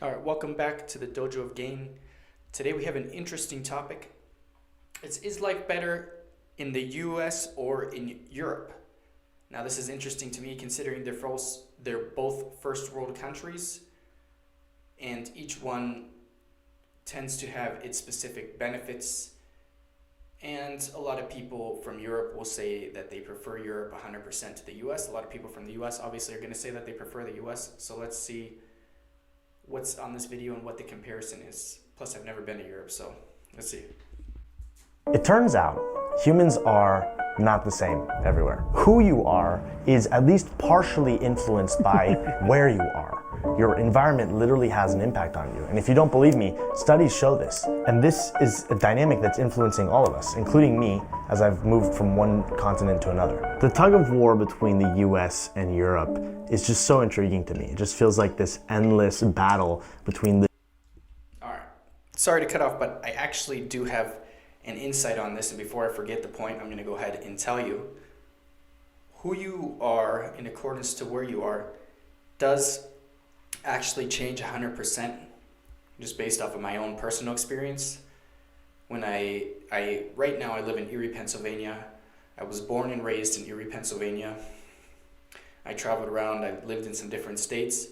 All right, welcome back to the Dojo of Gain. Today we have an interesting topic. Is life better in the U.S. or in Europe? Now this is interesting to me considering they're both first world countries and each one tends to have its specific benefits. And a lot of people from Europe will say that they prefer Europe 100% to the U.S. A lot of people from the U.S. obviously are going to say that they prefer the U.S. So let's see what's on this video and what the comparison is. Plus, I've never been to Europe, so let's see. It turns out humans are not the same everywhere. Who you are is at least partially influenced by where you are. Your environment literally has an impact on you. And if you don't believe me, studies show this. And this is a dynamic that's influencing all of us, including me, as I've moved from one continent to another. The tug of war between the US and Europe is just so intriguing to me. It just feels like this endless battle between the... All right, sorry to cut off, but I actually do have an insight on this. And before I forget the point, I'm gonna go ahead and tell you. Who you are in accordance to where you are does actually change 100% just based off of my own personal experience. When right now I live in Erie, Pennsylvania. I was born and raised in Erie, Pennsylvania. I traveled around, I lived in some different states.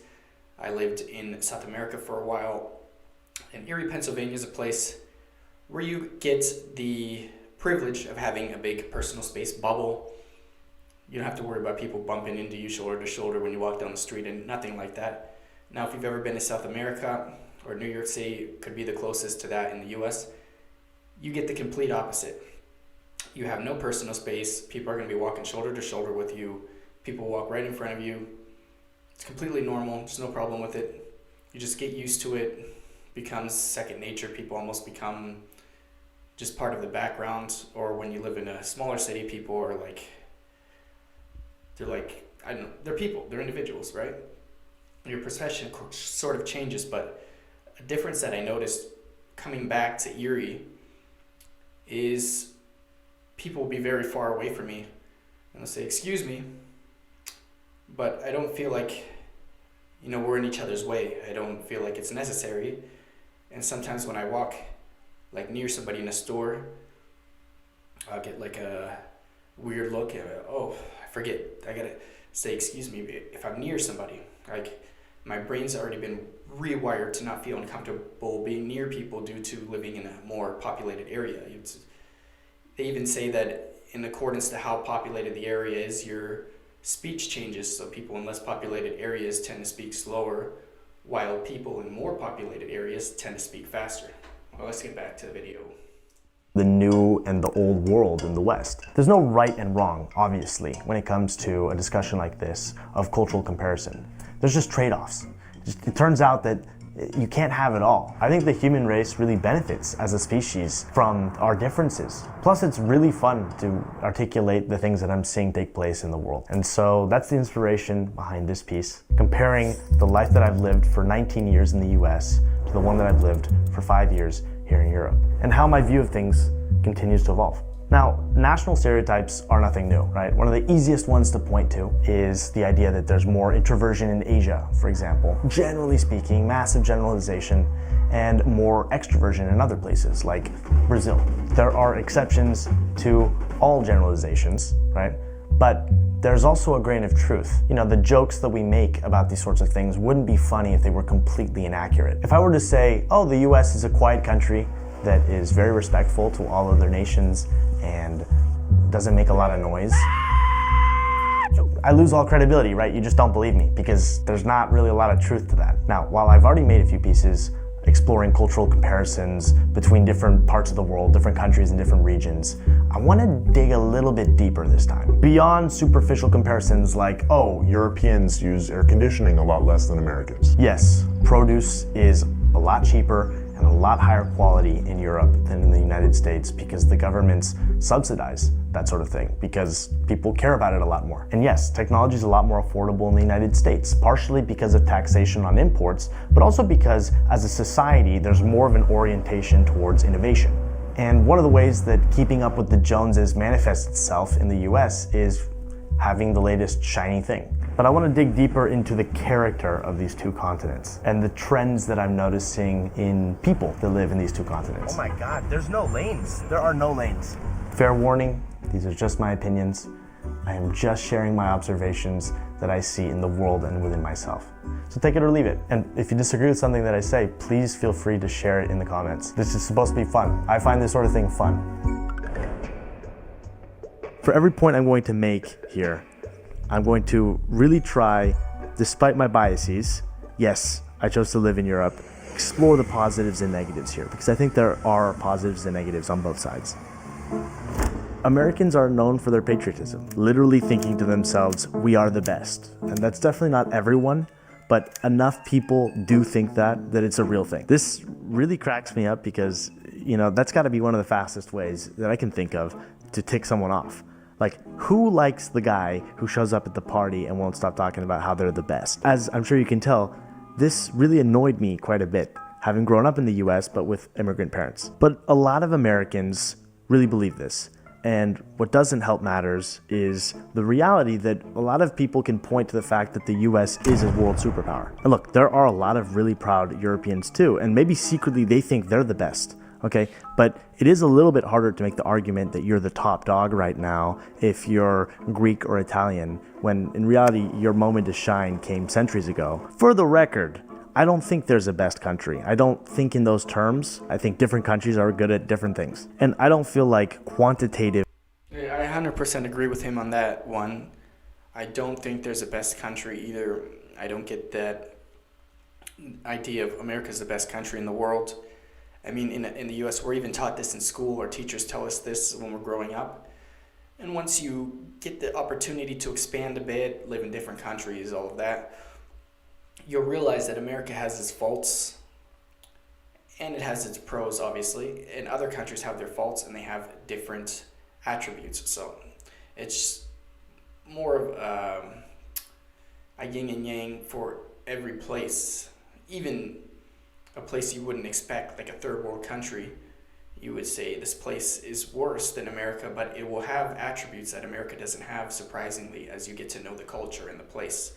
I lived in South America for a while. And Erie, Pennsylvania is a place where you get the privilege of having a big personal space bubble. You don't have to worry about people bumping into you shoulder to shoulder when you walk down the street and nothing like that. Now, if you've ever been to South America or New York City, could be the closest to that in the US, you get the complete opposite. You have no personal space. People are going to be walking shoulder to shoulder with you. People walk right in front of you. It's completely normal. There's no problem with it. You just get used to it. Becomes second nature. People almost become just part of the background. Or when you live in a smaller city, people are they're people. They're individuals, right? Your perception sort of changes, but a difference that I noticed coming back to Erie is people will be very far away from me and they'll say, "Excuse me," but I don't feel like, we're in each other's way. I don't feel like it's necessary. And sometimes when I walk near somebody in a store, I'll get a weird look at I gotta say excuse me if I'm near somebody. My brain's already been rewired to not feel uncomfortable being near people due to living in a more populated area. They even say that in accordance to how populated the area is, your speech changes. So people in less populated areas tend to speak slower, while people in more populated areas tend to speak faster. Well, let's get back to the video. The new and the old world in the West. There's no right and wrong, obviously, when it comes to a discussion like this of cultural comparison. There's just trade-offs. It turns out that you can't have it all. I think the human race really benefits as a species from our differences. Plus, it's really fun to articulate the things that I'm seeing take place in the world. And so that's the inspiration behind this piece, comparing the life that I've lived for 19 years in the US to the one that I've lived for 5 years here in Europe, and how my view of things continues to evolve. Now, national stereotypes are nothing new, right? One of the easiest ones to point to is the idea that there's more introversion in Asia, for example. Generally speaking, massive generalization, and more extroversion in other places, like Brazil. There are exceptions to all generalizations, right? But there's also a grain of truth. The jokes that we make about these sorts of things wouldn't be funny if they were completely inaccurate. If I were to say, oh, the US is a quiet country that is very respectful to all other nations and doesn't make a lot of noise, I lose all credibility, right? You just don't believe me because there's not really a lot of truth to that. Now, while I've already made a few pieces exploring cultural comparisons between different parts of the world, different countries and different regions, I want to dig a little bit deeper this time. Beyond superficial comparisons like, oh, Europeans use air conditioning a lot less than Americans. Yes, produce is a lot cheaper and a lot higher quality in Europe than in the United States because the governments subsidize that sort of thing because people care about it a lot more. And yes, technology is a lot more affordable in the United States, partially because of taxation on imports, but also because as a society, there's more of an orientation towards innovation. And one of the ways that keeping up with the Joneses manifests itself in the US is having the latest shiny thing. But I want to dig deeper into the character of these two continents and the trends that I'm noticing in people that live in these two continents. Oh my God, there's no lanes. There are no lanes. Fair warning, these are just my opinions. I am just sharing my observations that I see in the world and within myself. So take it or leave it. And if you disagree with something that I say, please feel free to share it in the comments. This is supposed to be fun. I find this sort of thing fun. For every point I'm going to make here, I'm going to really try, despite my biases, yes, I chose to live in Europe, explore the positives and negatives here, because I think there are positives and negatives on both sides. Americans are known for their patriotism, literally thinking to themselves, we are the best. And that's definitely not everyone, but enough people do think that it's a real thing. This really cracks me up because, that's gotta be one of the fastest ways that I can think of to tick someone off. Like, who likes the guy who shows up at the party and won't stop talking about how they're the best? As I'm sure you can tell, this really annoyed me quite a bit, having grown up in the US, but with immigrant parents. But a lot of Americans really believe this. And what doesn't help matters is the reality that a lot of people can point to the fact that the US is a world superpower. And look, there are a lot of really proud Europeans too, and maybe secretly they think they're the best, okay? But it is a little bit harder to make the argument that you're the top dog right now if you're Greek or Italian, when in reality your moment to shine came centuries ago. For the record, I don't think there's a best country. I don't think in those terms. I think different countries are good at different things. And I don't feel like quantitative. Yeah, I 100% agree with him on that one. I don't think there's a best country either. I don't get that idea of America's the best country in the world. I mean, in the US, we're even taught this in school. Our teachers tell us this when we're growing up. And once you get the opportunity to expand a bit, live in different countries, all of that, you'll realize that America has its faults and it has its pros, obviously, and other countries have their faults and they have different attributes. So it's more of a yin and yang for every place. Even a place you wouldn't expect, like a third world country, you would say this place is worse than America, but it will have attributes that America doesn't have, surprisingly, as you get to know the culture and the place.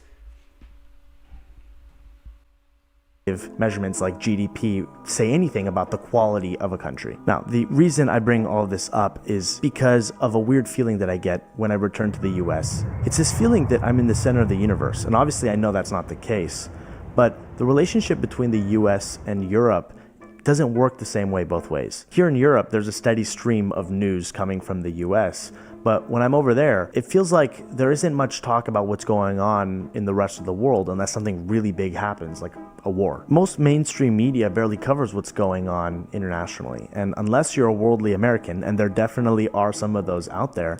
Measurements like GDP say anything about the quality of a country. Now, the reason I bring all of this up is because of a weird feeling that I get when I return to the US. It's this feeling that I'm in the center of the universe, and obviously I know that's not the case, but the relationship between the US and Europe doesn't work the same way both ways. Here in Europe, there's a steady stream of news coming from the US, but when I'm over there, it feels like there isn't much talk about what's going on in the rest of the world unless something really big happens, like a war. Most mainstream media barely covers what's going on internationally, and unless you're a worldly American, and there definitely are some of those out there,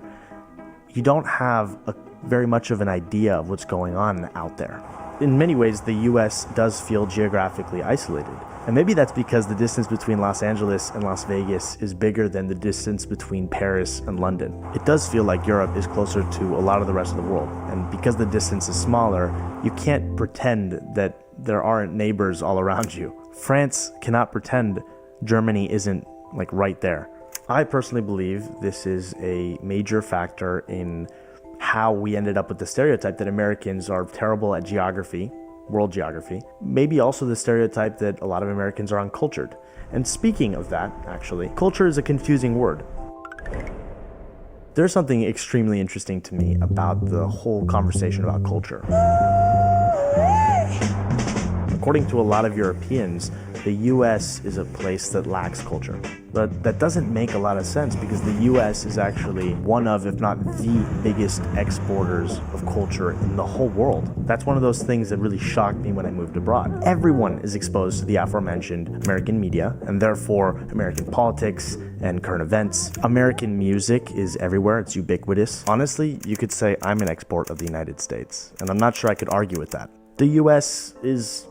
you don't have very much of an idea of what's going on out there. In many ways, the US does feel geographically isolated. And maybe that's because the distance between Los Angeles and Las Vegas is bigger than the distance between Paris and London. It does feel like Europe is closer to a lot of the rest of the world. And because the distance is smaller, you can't pretend that there aren't neighbors all around you. France cannot pretend Germany isn't like right there. I personally believe this is a major factor in how we ended up with the stereotype that Americans are terrible at geography, world geography. Maybe also the stereotype that a lot of Americans are uncultured. And speaking of that, actually, culture is a confusing word. There's something extremely interesting to me about the whole conversation about culture. According to a lot of Europeans, the US is a place that lacks culture. But that doesn't make a lot of sense because the US is actually one of, if not the biggest exporters of culture in the whole world. That's one of those things that really shocked me when I moved abroad. Everyone is exposed to the aforementioned American media and therefore American politics and current events. American music is everywhere, it's ubiquitous. Honestly, you could say I'm an export of the United States, and I'm not sure I could argue with that. The US is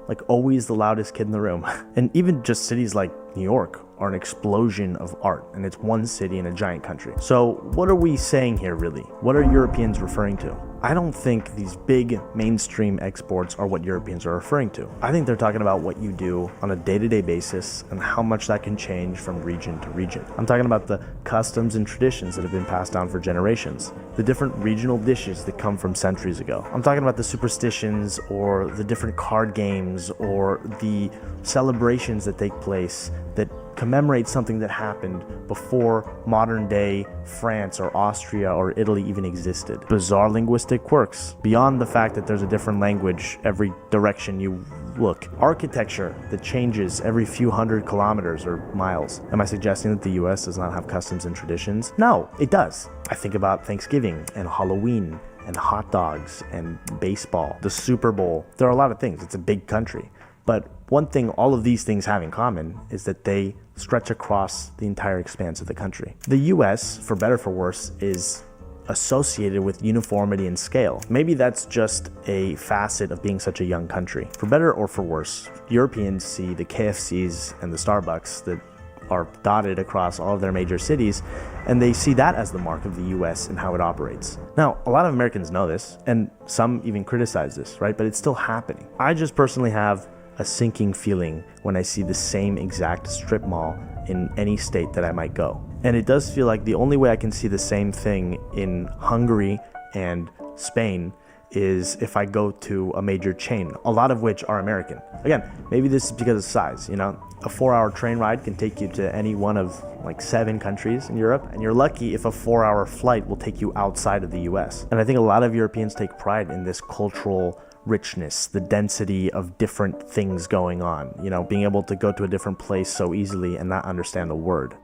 like always the loudest kid in the room. And even just cities like New York are an explosion of art, and it's one city in a giant country. So what are we saying here really? What are Europeans referring to? I don't think these big mainstream exports are what Europeans are referring to. I think they're talking about what you do on a day-to-day basis and how much that can change from region to region. I'm talking about the customs and traditions that have been passed down for generations, the different regional dishes that come from centuries ago. I'm talking about the superstitions or the different card games or the celebrations that take place that commemorate something that happened before modern day France or Austria or Italy even existed. Bizarre linguistic quirks, beyond the fact that there's a different language every direction you look. Architecture that changes every few hundred kilometers or miles. Am I suggesting that the US does not have customs and traditions? No, it does. I think about Thanksgiving and Halloween and hot dogs and baseball, the Super Bowl. There are a lot of things. It's a big country. But one thing all of these things have in common is that they stretch across the entire expanse of the country. The US, for better or for worse, is associated with uniformity and scale. Maybe that's just a facet of being such a young country. For better or for worse, Europeans see the KFCs and the Starbucks that are dotted across all of their major cities, and they see that as the mark of the US and how it operates. Now, a lot of Americans know this, and some even criticize this, right? But it's still happening. I just personally have a sinking feeling when I see the same exact strip mall in any state that I might go. And it does feel like the only way I can see the same thing in Hungary and Spain is if I go to a major chain, a lot of which are American. Again, maybe this is because of size, you know? A 4-hour train ride can take you to any one of like 7 countries in Europe, and you're lucky if a 4-hour flight will take you outside of the US. And I think a lot of Europeans take pride in this cultural richness, the density of different things going on, you know, being able to go to a different place so easily and not understand a word.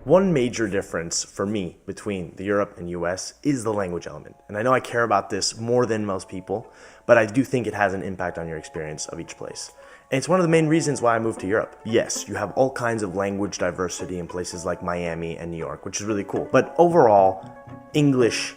One major difference for me between the Europe and US is the language element. And I know I care about this more than most people, but I do think it has an impact on your experience of each place. And it's one of the main reasons why I moved to Europe. Yes, you have all kinds of language diversity in places like Miami and New York, which is really cool. But overall, English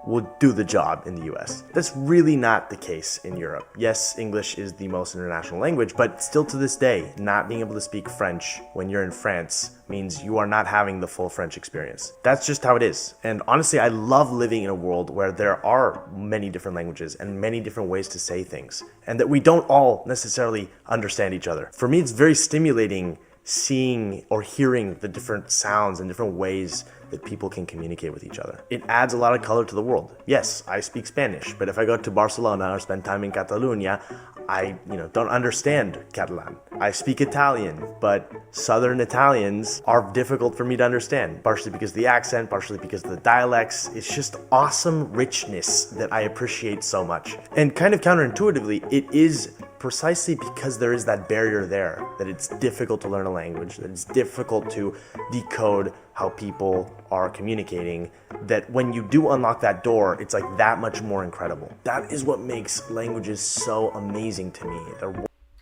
will do the job in the US. That's really not the case in Europe. Yes, English is the most international language, but still to this day, not being able to speak French when you're in France means you are not having the full French experience. That's just how it is. And honestly, I love living in a world where there are many different languages and many different ways to say things, and that we don't all necessarily understand each other. For me, it's very stimulating seeing or hearing the different sounds and different ways that people can communicate with each other. It adds a lot of color to the world. Yes, I speak Spanish, but if I go to Barcelona or spend time in Catalonia, I don't understand Catalan. I speak Italian, but Southern Italians are difficult for me to understand, partially because of the accent, partially because of the dialects. It's just awesome richness that I appreciate so much. And kind of counterintuitively, it is precisely because there is that barrier there, that it's difficult to learn a language, that it's difficult to decode how people are communicating, that when you do unlock that door, it's like that much more incredible. That is what makes languages so amazing to me.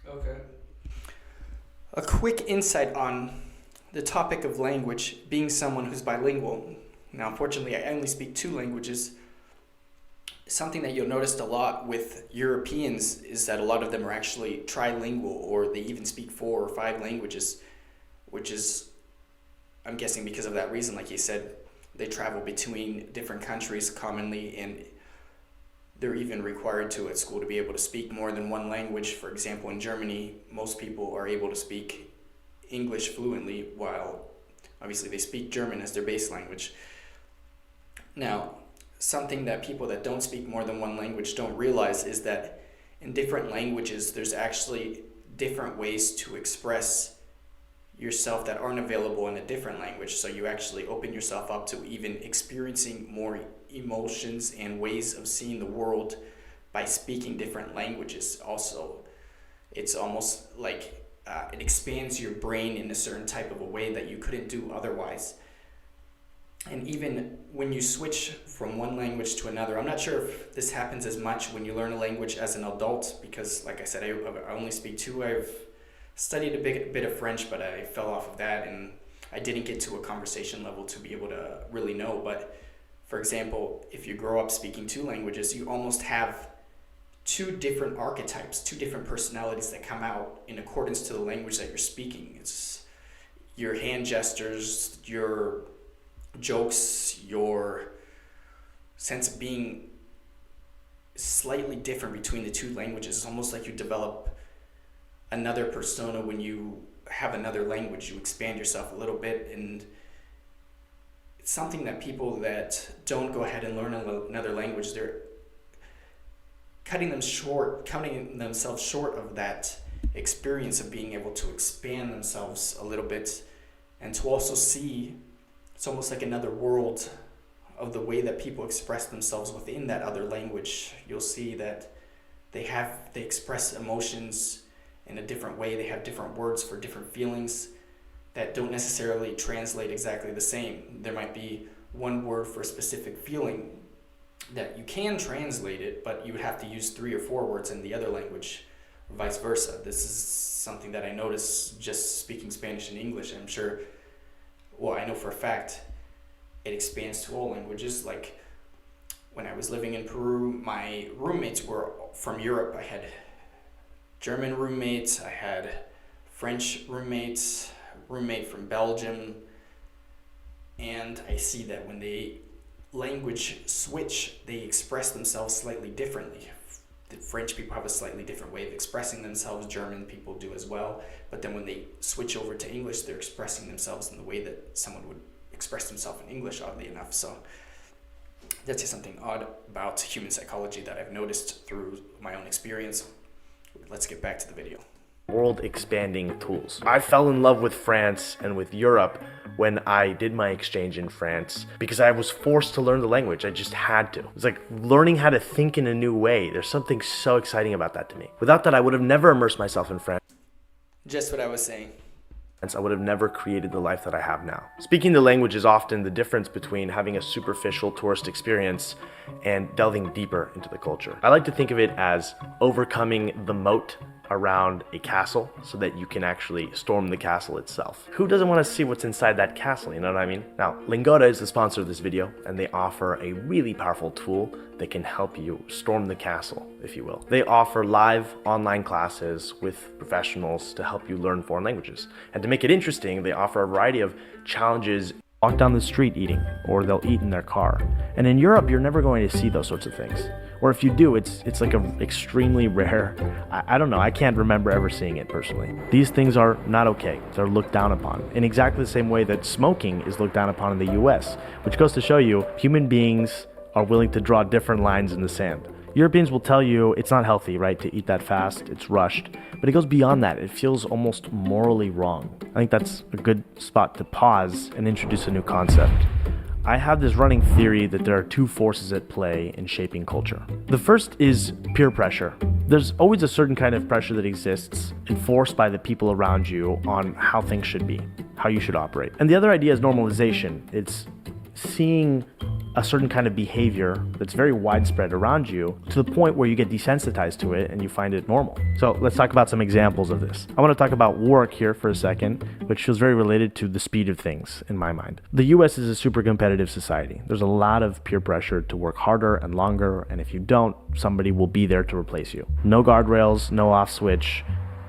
Okay. A quick insight on the topic of language, being someone who's bilingual. Now, unfortunately, I only speak 2 languages. Something that you'll notice a lot with Europeans is that a lot of them are actually trilingual, or they even speak 4 or 5 languages, which is, I'm guessing because of that reason, like you said, they travel between different countries commonly, and they're even required to at school to be able to speak more than one language. For example, in Germany, most people are able to speak English fluently, while obviously they speak German as their base language. Now, something that people that don't speak more than one language don't realize is that in different languages, there's actually different ways to express yourself that aren't available in a different language. So you actually open yourself up to even experiencing more emotions and ways of seeing the world by speaking different languages. Also, it's almost like it expands your brain in a certain type of a way that you couldn't do otherwise. And even when you switch from one language to another, I'm not sure if this happens as much when you learn a language as an adult, because like I said, I only speak 2. I've studied a bit of French, but I fell off of that, and I didn't get to a conversation level to be able to really know. But for example, if you grow up speaking 2 languages, you almost have 2 different archetypes, 2 different personalities that come out in accordance to the language that you're speaking. It's your hand gestures, your jokes, your sense of being slightly different between the two languages. It's almost like you develop another persona when you have another language. You expand yourself a little bit, and it's something that people that don't go ahead and learn another language, they're cutting themselves short of that experience of being able to expand themselves a little bit, and to also see, it's almost like another world of the way that people express themselves within that other language. You'll see that they express emotions in a different way. They have different words for different feelings that don't necessarily translate exactly the same. There might be one word for a specific feeling that you can translate it, but you would have to use 3 or 4 words in the other language, or vice versa. This is something that I notice just speaking Spanish and English. I'm sure, well, I know for a fact it expands to all languages. Like when I was living in Peru, my roommates were from Europe. I had German roommates, I had French roommates, roommate from Belgium, and I see that when they language switch, they express themselves slightly differently. The French people have a slightly different way of expressing themselves. German people do as well. But then when they switch over to English, they're expressing themselves in the way that someone would express themselves in English, oddly enough. So that's just something odd about human psychology that I've noticed through my own experience. Let's get back to the video. World expanding tools. I fell in love with France and with Europe when I did my exchange in France because I was forced to learn the language. I just had to. It's like learning how to think in a new way. There's something so exciting about that to me. Without that, I would have never immersed myself in France. Just what I was saying. I would have never created the life that I have now. Speaking the language is often the difference between having a superficial tourist experience and delving deeper into the culture. I like to think of it as overcoming the moat around a castle so that you can actually storm the castle itself. Who doesn't want to see what's inside that castle, you know what I mean? Now, Lingota is the sponsor of this video, and they offer a really powerful tool that can help you storm the castle, if you will. They offer live online classes with professionals to help you learn foreign languages. And to make it interesting, they offer a variety of challenges. Walk down the street eating, or they'll eat in their car. And in Europe, you're never going to see those sorts of things. Or if you do, it's like a extremely rare, I don't know, I can't remember ever seeing it personally. These things are not okay. They're looked down upon in exactly the same way that smoking is looked down upon in the U.S., which goes to show you human beings are willing to draw different lines in the sand. Europeans will tell you it's not healthy, right, to eat that fast, it's rushed, but it goes beyond that. It feels almost morally wrong. I think that's a good spot to pause and introduce a new concept. I have this running theory that there are 2 forces at play in shaping culture. The first is peer pressure. There's always a certain kind of pressure that exists, enforced by the people around you on how things should be, how you should operate. And the other idea is normalization. It's seeing a certain kind of behavior that's very widespread around you to the point where you get desensitized to it and you find it normal. So let's talk about some examples of this. I want to talk about work here for a second, which feels very related to the speed of things in my mind. The US is a super competitive society. There's a lot of peer pressure to work harder and longer, and if you don't, somebody will be there to replace you. No guardrails, no off switch,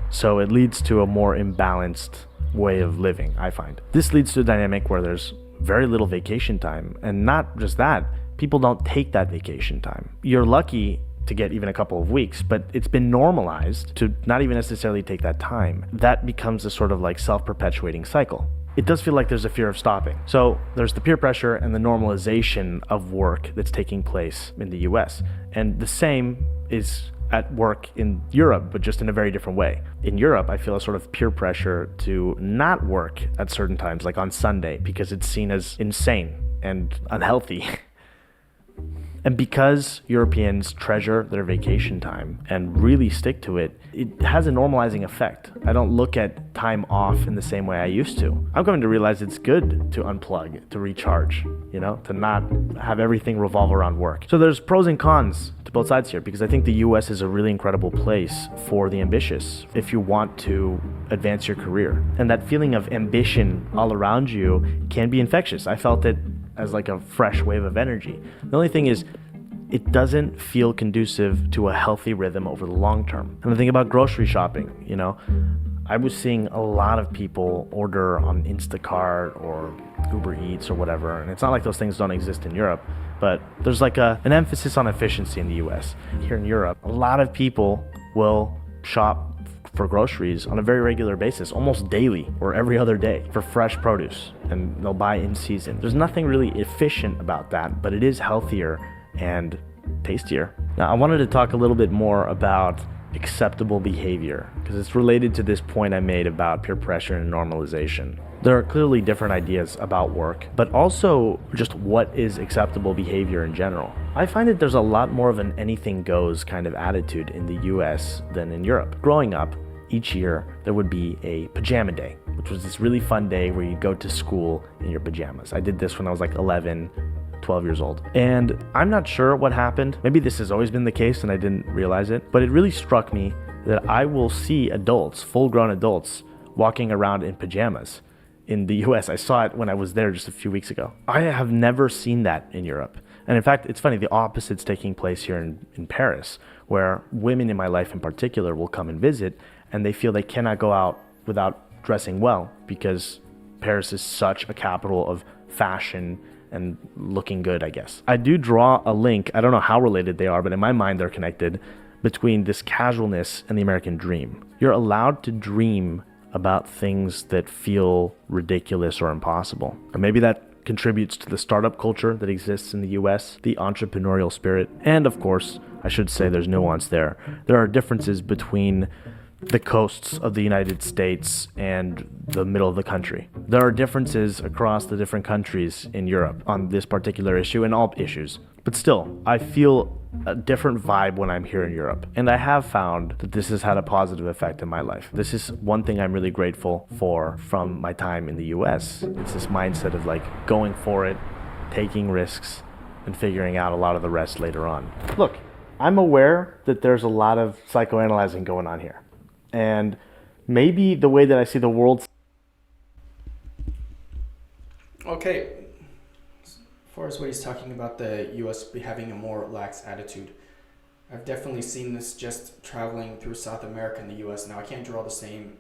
so it leads to a more imbalanced way of living, I find. This leads to a dynamic where there's very little vacation time, and not just that, people don't take that vacation time. You're lucky to get even a couple of weeks, but it's been normalized to not even necessarily take that time. That becomes a sort of like self-perpetuating cycle. It does feel like there's a fear of stopping. So there's the peer pressure and the normalization of work that's taking place in the US. And the same is at work in Europe, but just in a very different way. In Europe, I feel a sort of peer pressure to not work at certain times, like on Sunday, because it's seen as insane and unhealthy. And because Europeans treasure their vacation time and really stick to it, it has a normalizing effect. I don't look at time off in the same way I used to. I'm coming to realize it's good to unplug, to recharge, to not have everything revolve around work. So there's pros and cons to both sides here, because I think the US is a really incredible place for the ambitious if you want to advance your career. And that feeling of ambition all around you can be infectious. I felt it as like a fresh wave of energy. The only thing is, it doesn't feel conducive to a healthy rhythm over the long term. And the thing about grocery shopping, I was seeing a lot of people order on Instacart or Uber Eats or whatever, and it's not like those things don't exist in Europe, but there's like an emphasis on efficiency in the US. Here in Europe, a lot of people will shop for groceries on a very regular basis, almost daily or every other day, for fresh produce, and they'll buy in season. There's nothing really efficient about that, but it is healthier and tastier. Now, I wanted to talk a little bit more about acceptable behavior, because it's related to this point I made about peer pressure and normalization. There are clearly different ideas about work, but also just what is acceptable behavior in general. I find that there's a lot more of an anything goes kind of attitude in the US than in Europe. Growing up, each year there would be a pajama day, which was this really fun day where you'd go to school in your pajamas. I did this when I was like 11, 12 years old. And I'm not sure what happened. Maybe this has always been the case and I didn't realize it, but it really struck me that I will see adults, full-grown adults, walking around in pajamas in the US. I saw it when I was there just a few weeks ago. I have never seen that in Europe. And in fact, it's funny, the opposite's taking place here in Paris, where women in my life in particular will come and visit, and they feel they cannot go out without dressing well because Paris is such a capital of fashion and looking good, I guess. I do draw a link, I don't know how related they are, but in my mind they're connected, between this casualness and the American dream. You're allowed to dream about things that feel ridiculous or impossible. And maybe that contributes to the startup culture that exists in the US, the entrepreneurial spirit, and of course, I should say there's nuance there. There are differences between the coasts of the United States and the middle of the country. There are differences across the different countries in Europe on this particular issue and all issues. But still, I feel a different vibe when I'm here in Europe. And I have found that this has had a positive effect in my life. This is one thing I'm really grateful for from my time in the US. It's this mindset of like going for it, taking risks, and figuring out a lot of the rest later on. Look, I'm aware that there's a lot of psychoanalyzing going on here. And maybe the way that I see the world. Okay, as far as what he's talking about the U.S. having a more lax attitude, I've definitely seen this just traveling through South America and the U.S. Now, I can't draw the same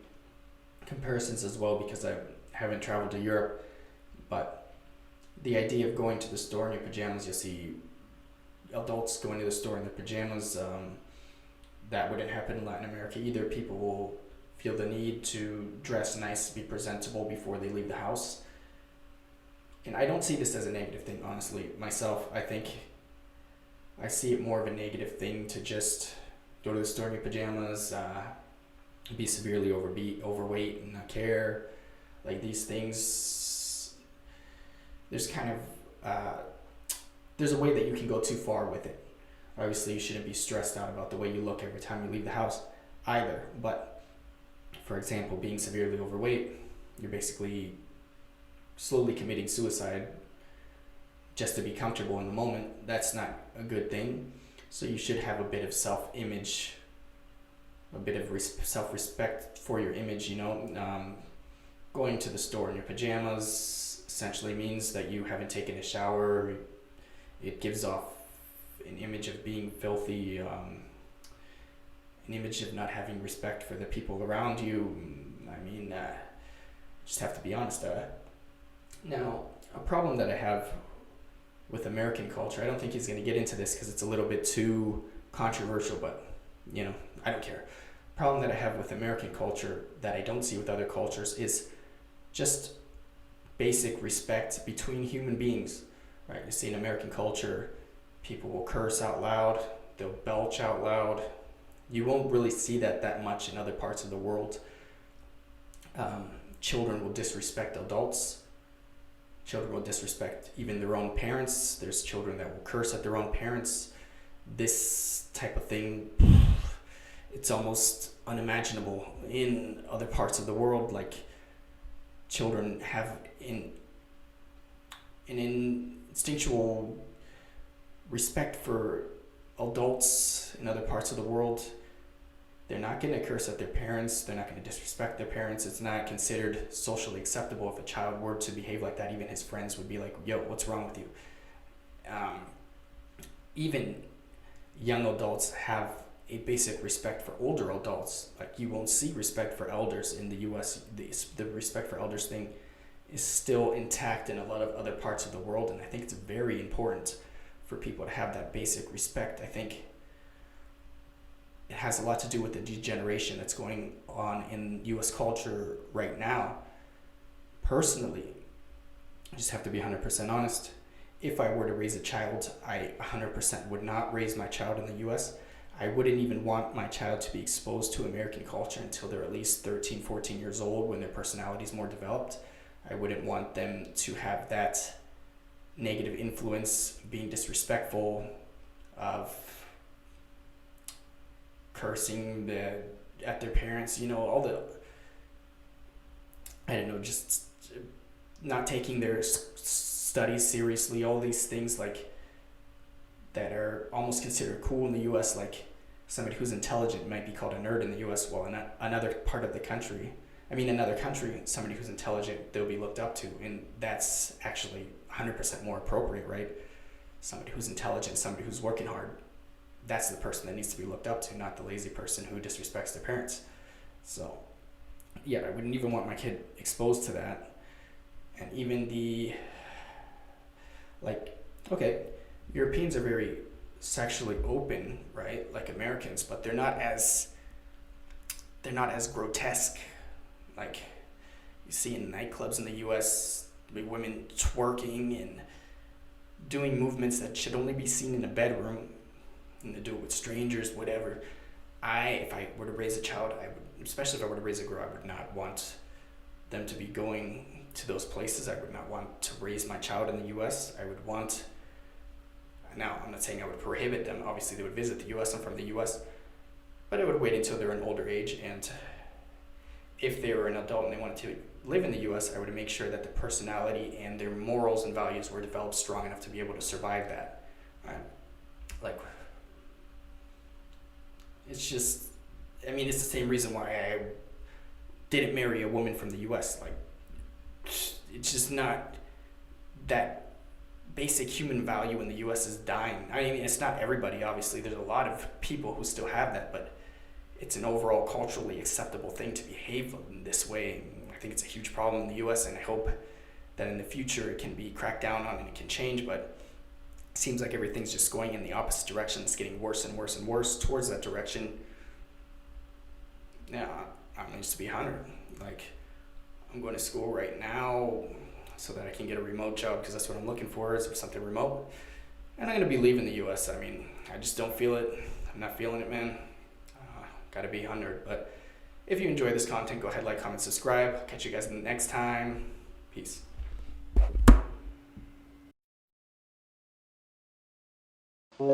comparisons as well because I haven't traveled to Europe, but the idea of going to the store in your pajamas, you'll see adults going to the store in their pajamas. That wouldn't happen in Latin America either. People will feel the need to dress nice, be presentable before they leave the house. And I don't see this as a negative thing, honestly. Myself, I think I see it more of a negative thing to just go to the store in your pajamas, be severely overweight and not care. Like these things, there's kind of, there's a way that you can go too far with it. Obviously, you shouldn't be stressed out about the way you look every time you leave the house either. But, for example, being severely overweight, you're basically slowly committing suicide just to be comfortable in the moment. That's not a good thing. So you should have a bit of self-image, a bit of self-respect for your image, you know. Going to the store in your pajamas essentially means that you haven't taken a shower. It gives off an image of being filthy, an image of not having respect for the people around you. I mean, just have to be honest. Now, a problem that I have with American culture, I don't think he's going to get into this because it's a little bit too controversial, but, you know, I don't care. Problem that I have with American culture that I don't see with other cultures is just basic respect between human beings, right? You see in American culture, people will curse out loud, they'll belch out loud. You won't really see that much in other parts of the world. Children will disrespect adults. Children will disrespect even their own parents. There's children that will curse at their own parents. This type of thing, it's almost unimaginable in other parts of the world. Like, children have an instinctual respect for adults in other parts of the world. They're not going to curse at their parents. They're not going to disrespect their parents. It's not considered socially acceptable if a child were to behave like that. Even his friends would be like, yo, what's wrong with you? Even young adults have a basic respect for older adults. Like, you won't see respect for elders in the U.S. The respect for elders thing is still intact in a lot of other parts of the world, and I think it's very important for people to have that basic respect. I think it has a lot to do with the degeneration that's going on in U.S. culture right now. Personally, I just have to be 100% honest. If I were to raise a child, I 100% would not raise my child in the U.S. I wouldn't even want my child to be exposed to American culture until they're at least 13, 14 years old, when their personality is more developed. I wouldn't want them to have that negative influence, being disrespectful, of cursing at their parents, all the, I don't know, just not taking their studies seriously, all these things like that are almost considered cool in the US, like somebody who's intelligent might be called a nerd in the US, while in another part of the country, another country, somebody who's intelligent, they'll be looked up to, and that's actually 100% more appropriate, right? Somebody who's intelligent, somebody who's working hard, that's the person that needs to be looked up to, not the lazy person who disrespects their parents. So yeah, I wouldn't even want my kid exposed to that. And even okay, Europeans are very sexually open, right? Like Americans, but they're not as grotesque. Like you see in nightclubs in the US, women twerking and doing movements that should only be seen in a bedroom, and they do it with strangers, whatever. If I were to raise a child, especially if I were to raise a girl, I would not want them to be going to those places. I would not want to raise my child in the US. Now, I'm not saying I would prohibit them. Obviously, they would visit the US. I'm from the US. But I would wait until they're an older age. And if they were an adult and they wanted to live in the US, I would make sure that the personality and their morals and values were developed strong enough to be able to survive that. Right? Like, it's just, it's the same reason why I didn't marry a woman from the US. Like, it's just not that basic human value in the US is dying. It's not everybody, obviously. There's a lot of people who still have that, but it's an overall culturally acceptable thing to behave in this way. I think it's a huge problem in the US, and I hope that in the future it can be cracked down on and it can change, but it seems like everything's just going in the opposite direction. It's getting worse and worse and worse towards that direction. Yeah, I'm used to be 100. Like, I'm going to school right now so that I can get a remote job, because that's what I'm looking for, is something remote. And I'm going to be leaving the US. I just don't feel it. I'm not feeling it, man. Gotta be 100. But if you enjoy this content, go ahead, like, comment, subscribe. I'll catch you guys next time. Peace. Thank